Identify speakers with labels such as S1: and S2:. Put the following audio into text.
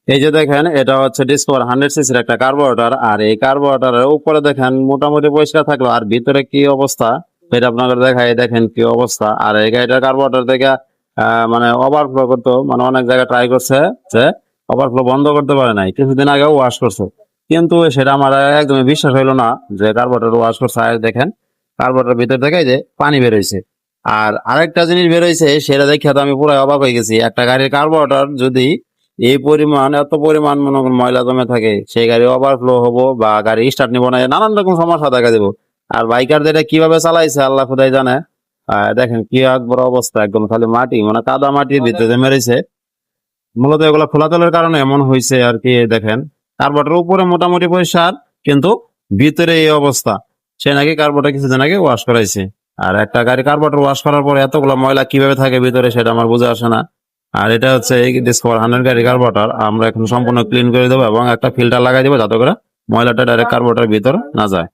S1: এই যে দেখেন এটা হচ্ছে ডিসকভার 100 সিসির একটা কার্বোরেটর, আর এই কার্বোরেটরের উপরে দেখেন মোটামুটি পরিষ্কার থাকলো, আর ভিতরে কি অবস্থা এটা আপনাদের দেখাই, দেখেন কি অবস্থা। আর এই গাড়িটার কার্বোরেটর থেকে মানে ওভারফ্লো করতো, মানে অনেক জায়গায় ট্রাই করছে যে ওভারফ্লো বন্ধ করতে পারে নাই, কিছুদিন আগেও ওয়াশ করছে, কিন্তু সেটা আমার একদমই বিশ্বাস হইলো না যে কার্বোরেটর ওয়াশ করছে। আর দেখেন কার্বোরেটর ভিতর থেকে এই যে পানি বেরোইছে। আর আরেকটা জিনিস বেরোইছে, সেটা দেখে তো আমি পুরো অবাক হয়ে গেছি। একটা গাড়ির কার্বোরেটর যদি এই পরিমাণ এত পরিমাণ মনে করেন ময়লা জমে থাকে, সেই গাড়ি ওভারফ্লো হবো বা গাড়ি স্টার্ট নিবো না, নানান রকম সমস্যা দেখা দেবো। আর বাইকারদের এটা কিভাবে চালাইছে আল্লাহ খুদাই জানে। দেখেন কি একবার অবস্থা, একদম খালি মাটি, মানে কাদা মাটির ভিতরে মেরেছে। মূলত এগুলো খোলা তলের কারণে এমন হয়েছে আর কি। দেখেন কার্বোরেটর উপরে মোটামুটি পরিষ্কার, কিন্তু ভিতরে এই অবস্থা। সে নাকি কার্বোরেটর কিছুদিন আগে ওয়াশ করাইছে। আর একটা গাড়ি কার্বোরেটর ওয়াশ করার পরে এতগুলো ময়লা কিভাবে থাকে ভিতরে, সেটা আমার বোঝা আসে না। আর এটা হচ্ছে এই ডিসকভার 100 গাড়ি কার্বোরেটর আমরা এখন সম্পূর্ণ ক্লিন করে দেবো এবং একটা ফিল্টার লাগাই দেবো, যাতে করে ময়লাটা ডাইরেক্ট কার্বোরেটরের ভিতর না যায়।